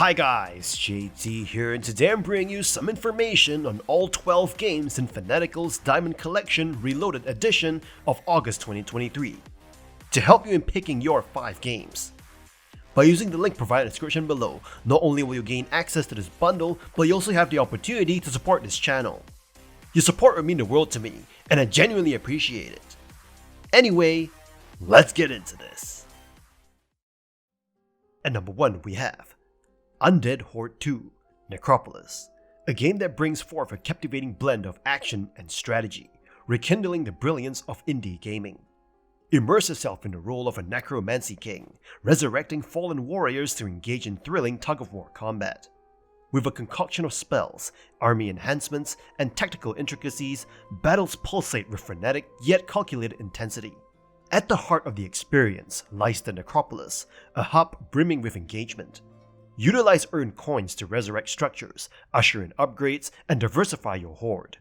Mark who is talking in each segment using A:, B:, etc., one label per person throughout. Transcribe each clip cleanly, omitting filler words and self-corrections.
A: Hi guys, JT here, and today I'm bringing you some information on all 12 games in Fanatical's Diamond Collection Reloaded edition of August 2023, to help you in picking your 5 games. By using the link provided in the description below, not only will you gain access to this bundle, but you also have the opportunity to support this channel. Your support would mean the world to me, and I genuinely appreciate it. Anyway, let's get into this. At number 1 we have Undead Horde 2, Necropolis, a game that brings forth a captivating blend of action and strategy, rekindling the brilliance of indie gaming. Immerse yourself in the role of a necromancy king, resurrecting fallen warriors to engage in thrilling tug-of-war combat. With a concoction of spells, army enhancements, and tactical intricacies, battles pulsate with frenetic yet calculated intensity. At the heart of the experience lies the Necropolis, a hub brimming with engagement. Utilize earned coins to resurrect structures, usher in upgrades, and diversify your horde.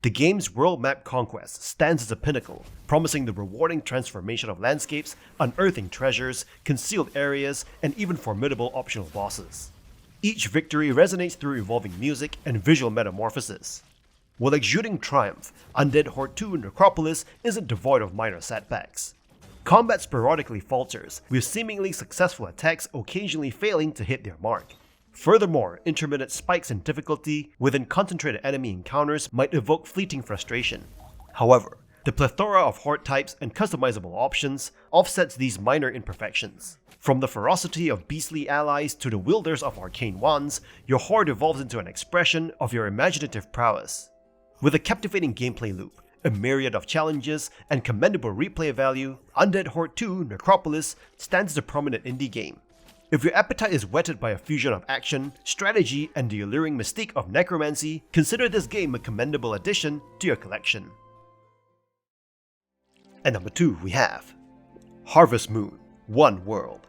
A: The game's world map conquest stands as a pinnacle, promising the rewarding transformation of landscapes, unearthing treasures, concealed areas, and even formidable optional bosses. Each victory resonates through evolving music and visual metamorphosis. While exuding triumph, Undead Horde 2 Necropolis isn't devoid of minor setbacks. Combat sporadically falters, with seemingly successful attacks occasionally failing to hit their mark. Furthermore, intermittent spikes in difficulty within concentrated enemy encounters might evoke fleeting frustration. However, the plethora of horde types and customizable options offsets these minor imperfections. From the ferocity of beastly allies to the wielders of arcane wands, your horde evolves into an expression of your imaginative prowess. With a captivating gameplay loop, a myriad of challenges, and commendable replay value, Undead Horde 2 Necropolis stands as a prominent indie game. If your appetite is whetted by a fusion of action, strategy, and the alluring mystique of necromancy, consider this game a commendable addition to your collection. At number 2 we have Harvest Moon: One World,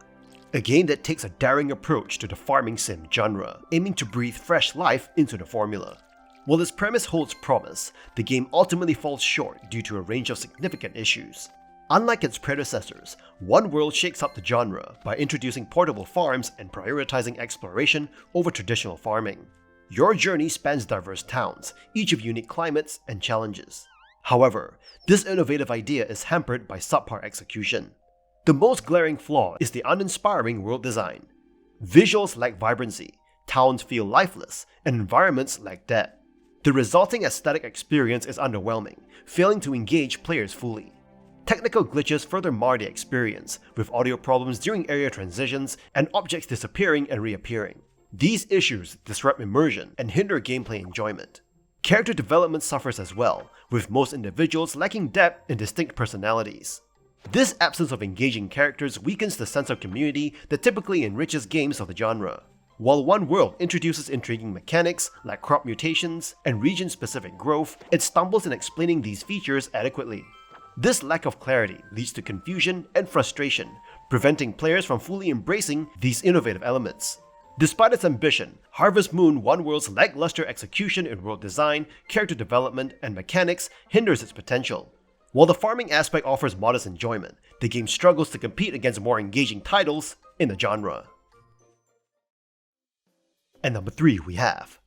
A: a game that takes a daring approach to the farming sim genre, aiming to breathe fresh life into the formula. While its premise holds promise, the game ultimately falls short due to a range of significant issues. Unlike its predecessors, One World shakes up the genre by introducing portable farms and prioritizing exploration over traditional farming. Your journey spans diverse towns, each with unique climates and challenges. However, this innovative idea is hampered by subpar execution. The most glaring flaw is the uninspiring world design. Visuals lack vibrancy, towns feel lifeless, and environments lack depth. The resulting aesthetic experience is underwhelming, failing to engage players fully. Technical glitches further mar the experience, with audio problems during area transitions and objects disappearing and reappearing. These issues disrupt immersion and hinder gameplay enjoyment. Character development suffers as well, with most individuals lacking depth and distinct personalities. This absence of engaging characters weakens the sense of community that typically enriches games of the genre. While One World introduces intriguing mechanics like crop mutations and region-specific growth, it stumbles in explaining these features adequately. This lack of clarity leads to confusion and frustration, preventing players from fully embracing these innovative elements. Despite its ambition, Harvest Moon: One World's lackluster execution in world design, character development, and mechanics hinders its potential. While the farming aspect offers modest enjoyment, the game struggles to compete against more engaging titles in the genre. At number 3 we have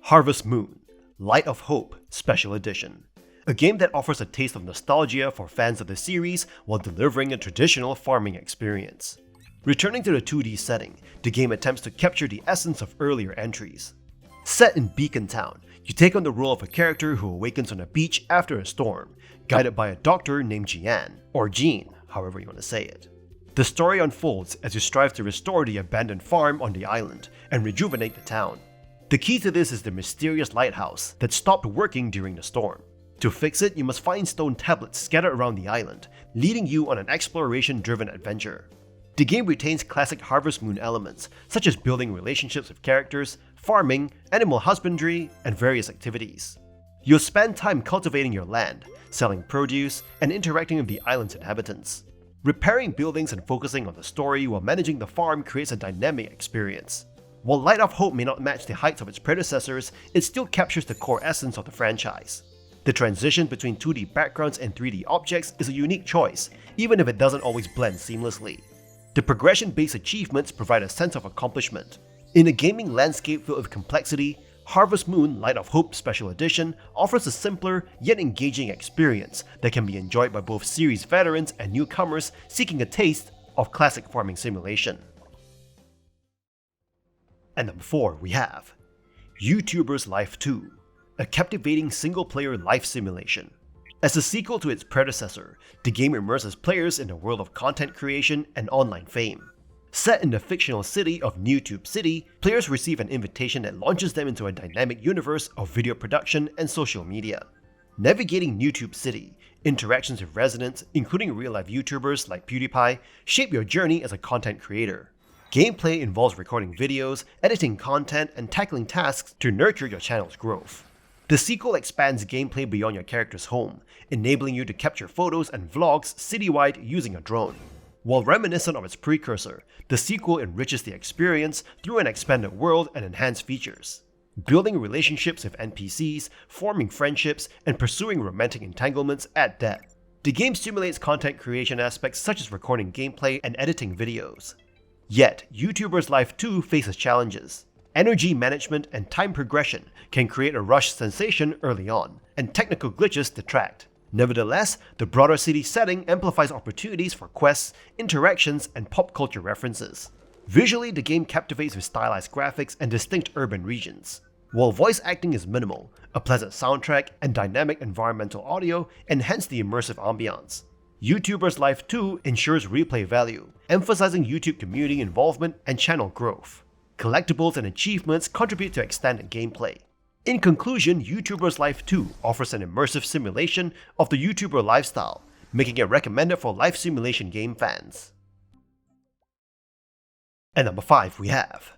A: Harvest Moon: Light of Hope Special Edition, a game that offers a taste of nostalgia for fans of the series while delivering a traditional farming experience. Returning to the 2D setting, the game attempts to capture the essence of earlier entries. Set in Beacon Town, you take on the role of a character who awakens on a beach after a storm, guided by a doctor named Jeanne, or Jean, however you want to say it. The story unfolds as you strive to restore the abandoned farm on the island and rejuvenate the town. The key to this is the mysterious lighthouse that stopped working during the storm. To fix it, you must find stone tablets scattered around the island, leading you on an exploration-driven adventure. The game retains classic Harvest Moon elements, such as building relationships with characters, farming, animal husbandry, and various activities. You'll spend time cultivating your land, selling produce, and interacting with the island's inhabitants. Repairing buildings and focusing on the story while managing the farm creates a dynamic experience. While Light of Hope may not match the heights of its predecessors, it still captures the core essence of the franchise. The transition between 2D backgrounds and 3D objects is a unique choice, even if it doesn't always blend seamlessly. The progression-based achievements provide a sense of accomplishment. In a gaming landscape filled with complexity, Harvest Moon Light of Hope Special Edition offers a simpler yet engaging experience that can be enjoyed by both series veterans and newcomers seeking a taste of classic farming simulation. And number 4, we have YouTuber's Life 2, a captivating single-player life simulation. As a sequel to its predecessor, the game immerses players in a world of content creation and online fame. Set in the fictional city of NewTube City, players receive an invitation that launches them into a dynamic universe of video production and social media. Navigating NewTube City, interactions with residents, including real-life YouTubers like PewDiePie, shape your journey as a content creator. Gameplay involves recording videos, editing content, and tackling tasks to nurture your channel's growth. The sequel expands gameplay beyond your character's home, enabling you to capture photos and vlogs citywide using a drone. While reminiscent of its precursor, the sequel enriches the experience through an expanded world and enhanced features. Building relationships with NPCs, forming friendships, and pursuing romantic entanglements add depth. The game simulates content creation aspects such as recording gameplay and editing videos. Yet, YouTuber's Life 2 faces challenges. Energy management and time progression can create a rush sensation early on, and technical glitches detract. Nevertheless, the broader city setting amplifies opportunities for quests, interactions, and pop culture references. Visually, the game captivates with stylized graphics and distinct urban regions. While voice acting is minimal, a pleasant soundtrack and dynamic environmental audio enhance the immersive ambiance. YouTuber's Life 2 ensures replay value, emphasizing YouTube community involvement and channel growth. Collectibles and achievements contribute to extended gameplay. In conclusion, YouTuber's Life 2 offers an immersive simulation of the YouTuber lifestyle, making it recommended for life simulation game fans. And number 5, we have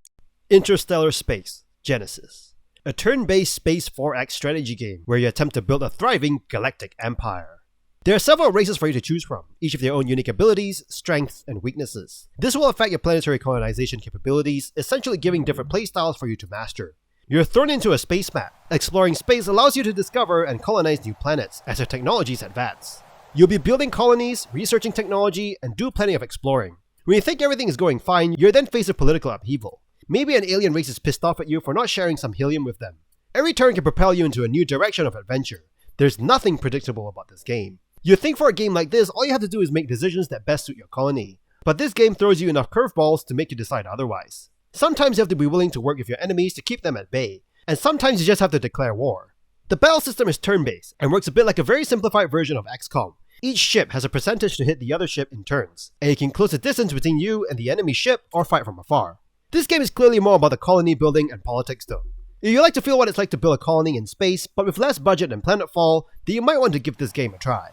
A: Interstellar Space Genesis, a turn-based space 4X strategy game where you attempt to build a thriving galactic empire. There are several races for you to choose from, each with their own unique abilities, strengths, and weaknesses. This will affect your planetary colonization capabilities, essentially giving different playstyles for you to master. You're thrown into a space map. Exploring space allows you to discover and colonize new planets as their technologies advance. You'll be building colonies, researching technology, and do plenty of exploring. When you think everything is going fine, you're then faced with political upheaval. Maybe an alien race is pissed off at you for not sharing some helium with them. Every turn can propel you into a new direction of adventure. There's nothing predictable about this game. You'd think for a game like this, all you have to do is make decisions that best suit your colony. But this game throws you enough curveballs to make you decide otherwise. Sometimes you have to be willing to work with your enemies to keep them at bay, and sometimes you just have to declare war. The battle system is turn-based, and works a bit like a very simplified version of XCOM. Each ship has a percentage to hit the other ship in turns, and you can close the distance between you and the enemy ship or fight from afar. This game is clearly more about the colony building and politics though. If you like to feel what it's like to build a colony in space, but with less budget than Planetfall, then you might want to give this game a try.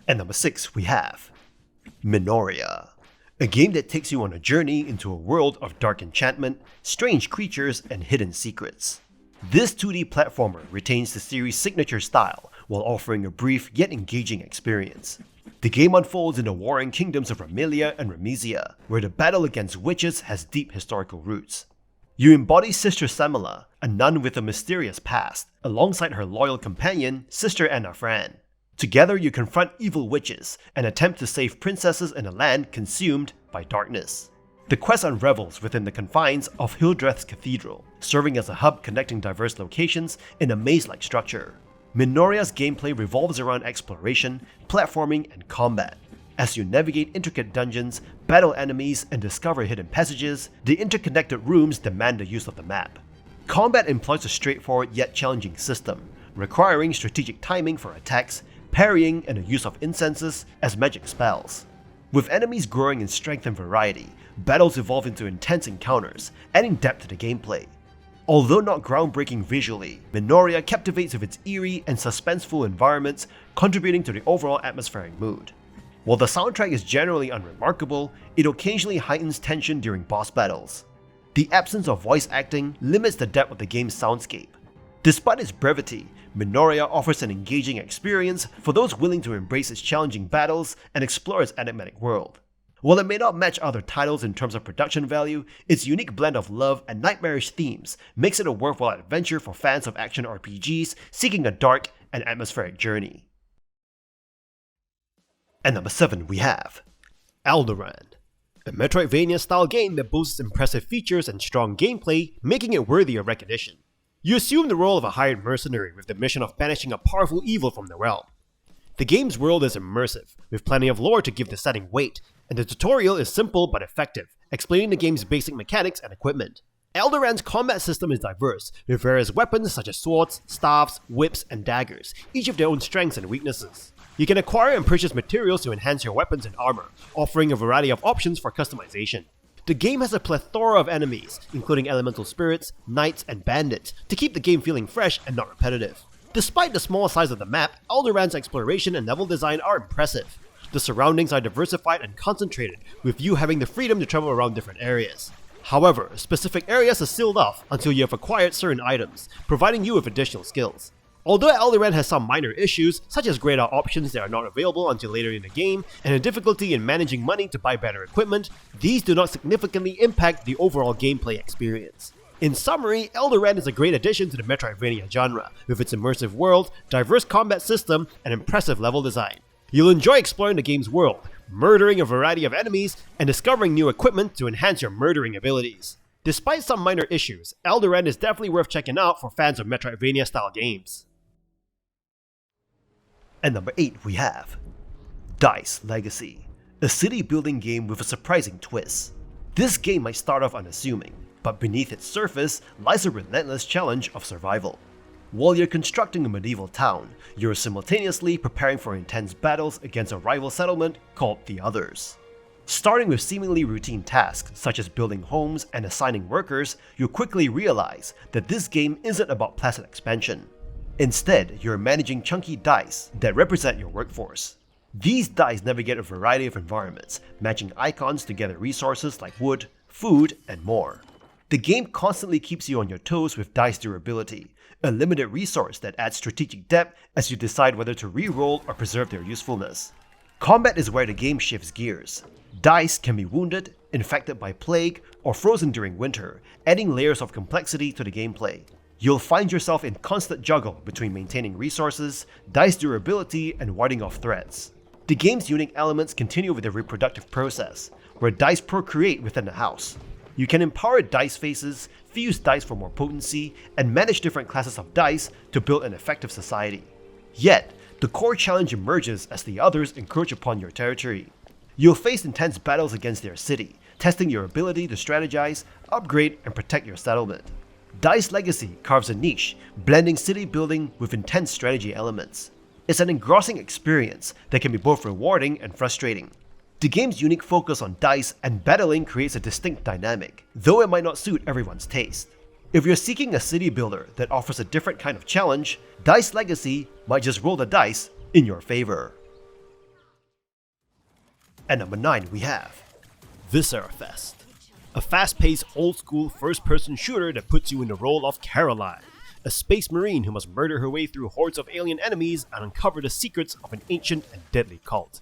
A: And number 6, we have Minoria, a game that takes you on a journey into a world of dark enchantment, strange creatures, and hidden secrets. This 2D platformer retains the series' signature style while offering a brief yet engaging experience. The game unfolds in the warring kingdoms of Ramelia and Ramisia, where the battle against witches has deep historical roots. You embody Sister Samala, a nun with a mysterious past, alongside her loyal companion, Sister Anna Fran. Together you confront evil witches and attempt to save princesses in a land consumed by darkness. The quest unravels within the confines of Hildreth's cathedral, serving as a hub connecting diverse locations in a maze-like structure. Minoria's gameplay revolves around exploration, platforming, and combat. As you navigate intricate dungeons, battle enemies, and discover hidden passages, the interconnected rooms demand the use of the map. Combat employs a straightforward yet challenging system, requiring strategic timing for attacks, parrying, and the use of incenses as magic spells. With enemies growing in strength and variety, battles evolve into intense encounters, adding depth to the gameplay. Although not groundbreaking visually, Minoria captivates with its eerie and suspenseful environments, contributing to the overall atmospheric mood. While the soundtrack is generally unremarkable, it occasionally heightens tension during boss battles. The absence of voice acting limits the depth of the game's soundscape. Despite its brevity, Minoria offers an engaging experience for those willing to embrace its challenging battles and explore its enigmatic world. While it may not match other titles in terms of production value, its unique blend of love and nightmarish themes makes it a worthwhile adventure for fans of action RPGs seeking a dark and atmospheric journey. And number 7, we have Elderand, a Metroidvania-style game that boasts impressive features and strong gameplay, making it worthy of recognition. You assume the role of a hired mercenary with the mission of banishing a powerful evil from the realm. The game's world is immersive, with plenty of lore to give the setting weight, and the tutorial is simple but effective, explaining the game's basic mechanics and equipment. Elderand's combat system is diverse, with various weapons such as swords, staves, whips, and daggers, each of their own strengths and weaknesses. You can acquire and purchase materials to enhance your weapons and armor, offering a variety of options for customization. The game has a plethora of enemies, including elemental spirits, knights, and bandits, to keep the game feeling fresh and not repetitive. Despite the small size of the map, Elderand's exploration and level design are impressive. The surroundings are diversified and concentrated, with you having the freedom to travel around different areas. However, specific areas are sealed off until you have acquired certain items, providing you with additional skills. Although Elderand has some minor issues, such as grayed out options that are not available until later in the game, and a difficulty in managing money to buy better equipment, these do not significantly impact the overall gameplay experience. In summary, Elderand is a great addition to the Metroidvania genre, with its immersive world, diverse combat system, and impressive level design. You'll enjoy exploring the game's world, murdering a variety of enemies, and discovering new equipment to enhance your murdering abilities. Despite some minor issues, Elderand is definitely worth checking out for fans of Metroidvania-style games. At number 8 we have Dice Legacy, a city-building game with a surprising twist. This game might start off unassuming, but beneath its surface lies a relentless challenge of survival. While you're constructing a medieval town, you're simultaneously preparing for intense battles against a rival settlement called the Others. Starting with seemingly routine tasks such as building homes and assigning workers, you'll quickly realize that this game isn't about placid expansion. Instead, you're managing chunky dice that represent your workforce. These dice navigate a variety of environments, matching icons to gather resources like wood, food, and more. The game constantly keeps you on your toes with dice durability, a limited resource that adds strategic depth as you decide whether to re-roll or preserve their usefulness. Combat is where the game shifts gears. Dice can be wounded, infected by plague, or frozen during winter, adding layers of complexity to the gameplay. You'll find yourself in constant juggle between maintaining resources, dice durability, and warding off threats. The game's unique elements continue with the reproductive process, where dice procreate within the house. You can empower dice faces, fuse dice for more potency, and manage different classes of dice to build an effective society. Yet, the core challenge emerges as the Others encroach upon your territory. You'll face intense battles against their city, testing your ability to strategize, upgrade, and protect your settlement. Dice Legacy carves a niche, blending city building with intense strategy elements. It's an engrossing experience that can be both rewarding and frustrating. The game's unique focus on dice and battling creates a distinct dynamic, though it might not suit everyone's taste. If you're seeking a city builder that offers a different kind of challenge, Dice Legacy might just roll the dice in your favor. At number 9 we have Viscerafest, a fast-paced, old-school first-person shooter that puts you in the role of Caroline, a space marine who must murder her way through hordes of alien enemies and uncover the secrets of an ancient and deadly cult.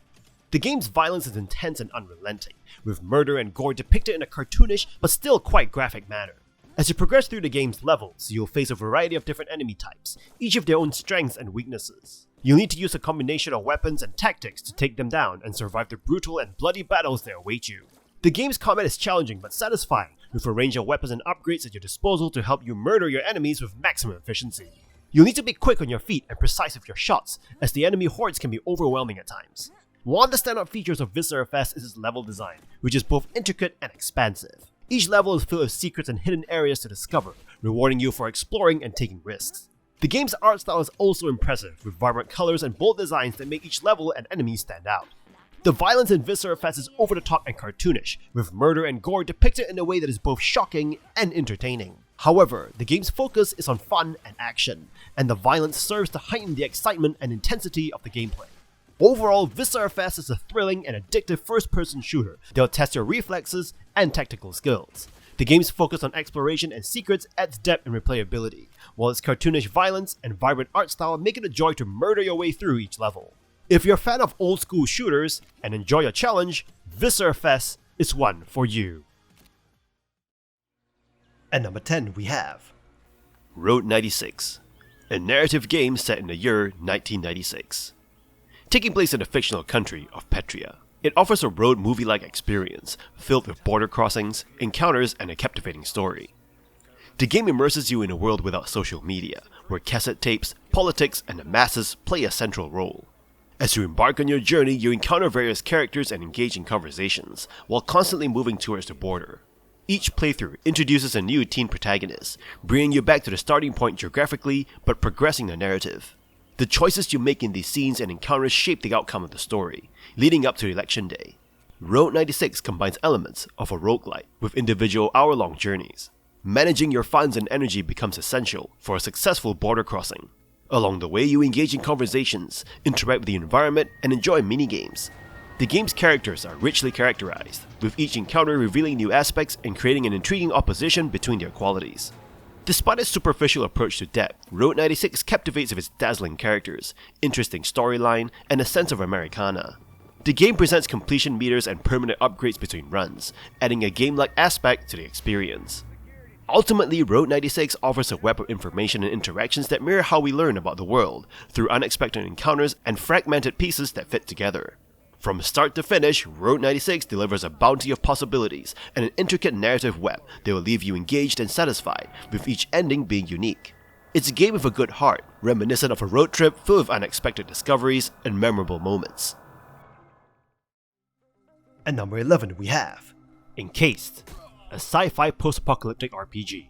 A: The game's violence is intense and unrelenting, with murder and gore depicted in a cartoonish but still quite graphic manner. As you progress through the game's levels, you'll face a variety of different enemy types, each of their own strengths and weaknesses. You'll need to use a combination of weapons and tactics to take them down and survive the brutal and bloody battles that await you. The game's combat is challenging but satisfying, with a range of weapons and upgrades at your disposal to help you murder your enemies with maximum efficiency. You'll need to be quick on your feet and precise with your shots, as the enemy hordes can be overwhelming at times. One of the standout features of Viscerafest is its level design, which is both intricate and expansive. Each level is filled with secrets and hidden areas to discover, rewarding you for exploring and taking risks. The game's art style is also impressive, with vibrant colors and bold designs that make each level and enemy stand out. The violence in Viscerafest is over the top and cartoonish, with murder and gore depicted in a way that is both shocking and entertaining. However, the game's focus is on fun and action, and the violence serves to heighten the excitement and intensity of the gameplay. Overall, Viscerafest is a thrilling and addictive first-person shooter that will test your reflexes and tactical skills. The game's focus on exploration and secrets adds depth and replayability, while its cartoonish violence and vibrant art style make it a joy to murder your way through each level. If you're a fan of old-school shooters and enjoy a challenge, Viscerafest is one for you. At number 10 we have Road 96, a narrative game set in the year 1996. Taking place in the fictional country of Petria, It offers a road movie-like experience, filled with border crossings, encounters, and a captivating story. The game immerses you in a world without social media, where cassette tapes, politics, and the masses play a central role. As you embark on your journey, you encounter various characters and engage in conversations, while constantly moving towards the border. Each playthrough introduces a new teen protagonist, bringing you back to the starting point geographically, but progressing the narrative. The choices you make in these scenes and encounters shape the outcome of the story, leading up to Election Day. Road 96 combines elements of a roguelite with individual hour-long journeys. Managing your funds and energy becomes essential for a successful border crossing. Along the way, you engage in conversations, interact with the environment, and enjoy minigames. The game's characters are richly characterized, with each encounter revealing new aspects and creating an intriguing opposition between their qualities. Despite its superficial approach to depth, Road 96 captivates with its dazzling characters, interesting storyline, and a sense of Americana. The game presents completion meters and permanent upgrades between runs, adding a game-like aspect to the experience. Ultimately, Road 96 offers a web of information and interactions that mirror how we learn about the world, through unexpected encounters and fragmented pieces that fit together. From start to finish, Road 96 delivers a bounty of possibilities and an intricate narrative web that will leave you engaged and satisfied, with each ending being unique. It's a game with a good heart, reminiscent of a road trip filled with unexpected discoveries and memorable moments. At number 11 we have Encased, a sci-fi post-apocalyptic RPG.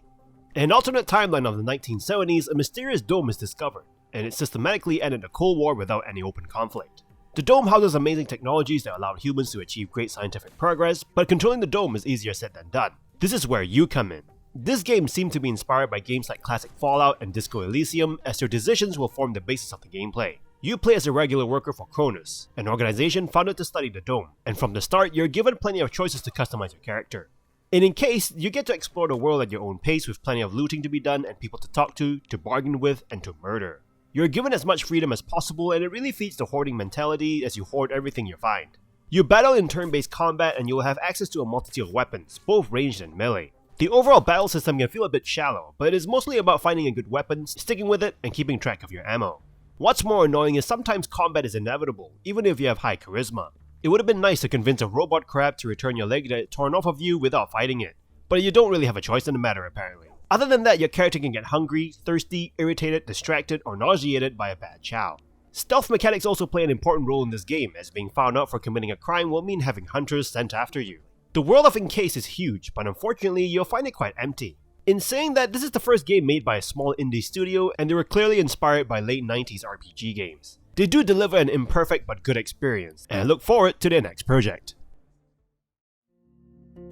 A: In an alternate timeline of the 1970s, a mysterious dome is discovered, and it systematically ended the Cold War without any open conflict. The dome houses amazing technologies that allowed humans to achieve great scientific progress, but controlling the dome is easier said than done. This is where you come in. This game seemed to be inspired by games like classic Fallout and Disco Elysium, as your decisions will form the basis of the gameplay. You play as a regular worker for Cronus, an organization founded to study the dome, and from the start you're given plenty of choices to customize your character. In Encased, you get to explore the world at your own pace with plenty of looting to be done and people to talk to bargain with, and to murder. You're given as much freedom as possible, and it really feeds the hoarding mentality as you hoard everything you find. You battle in turn-based combat and you will have access to a multitude of weapons, both ranged and melee. The overall battle system can feel a bit shallow, but it is mostly about finding a good weapon, sticking with it, and keeping track of your ammo. What's more annoying is sometimes combat is inevitable, even if you have high charisma. It would have been nice to convince a robot crab to return your leg that it torn off of you without fighting it, but you don't really have a choice in the matter apparently. Other than that, your character can get hungry, thirsty, irritated, distracted, or nauseated by a bad chow. Stealth mechanics also play an important role in this game, as being found out for committing a crime will mean having hunters sent after you. The world of Encased is huge, but unfortunately you'll find it quite empty. In saying that, this is the first game made by a small indie studio, and they were clearly inspired by late 90s RPG games. They do deliver an imperfect but good experience, and I look forward to their next project.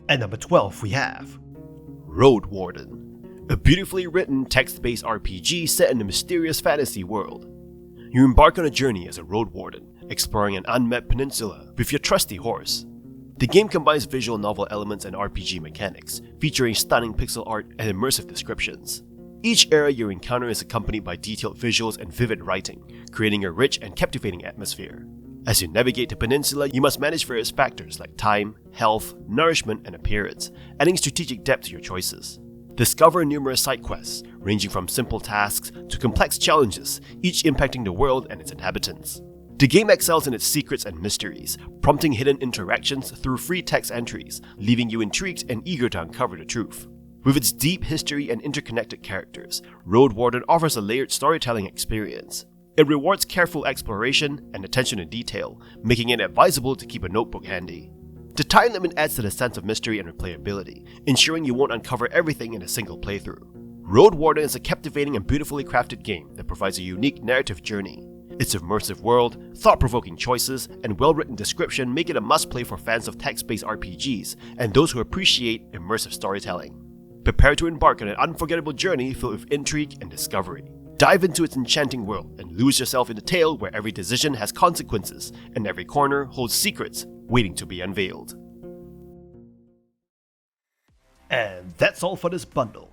A: At number 12 we have Roadwarden, a beautifully written text-based RPG set in a mysterious fantasy world. You embark on a journey as a Roadwarden, exploring an unmapped peninsula with your trusty horse. The game combines visual novel elements and RPG mechanics, featuring stunning pixel art and immersive descriptions. Each area you encounter is accompanied by detailed visuals and vivid writing, creating a rich and captivating atmosphere. As you navigate the peninsula, you must manage various factors like time, health, nourishment, and appearance, adding strategic depth to your choices. Discover numerous side quests, ranging from simple tasks to complex challenges, each impacting the world and its inhabitants. The game excels in its secrets and mysteries, prompting hidden interactions through free text entries, leaving you intrigued and eager to uncover the truth. With its deep history and interconnected characters, Roadwarden offers a layered storytelling experience. It rewards careful exploration and attention to detail, making it advisable to keep a notebook handy. The time limit adds to the sense of mystery and replayability, ensuring you won't uncover everything in a single playthrough. Roadwarden is a captivating and beautifully crafted game that provides a unique narrative journey. Its immersive world, thought-provoking choices, and well-written description make it a must-play for fans of text-based RPGs and those who appreciate immersive storytelling. Prepare to embark on an unforgettable journey filled with intrigue and discovery. Dive into its enchanting world and lose yourself in a tale where every decision has consequences and every corner holds secrets waiting to be unveiled. And that's all for this bundle.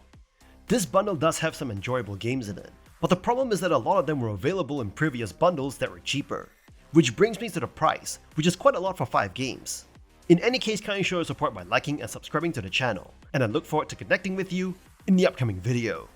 A: This bundle does have some enjoyable games in it, but the problem is that a lot of them were available in previous bundles that were cheaper. Which brings me to the price, which is quite a lot for 5 games. In any case, kindly show your support by liking and subscribing to the channel, and I look forward to connecting with you in the upcoming video.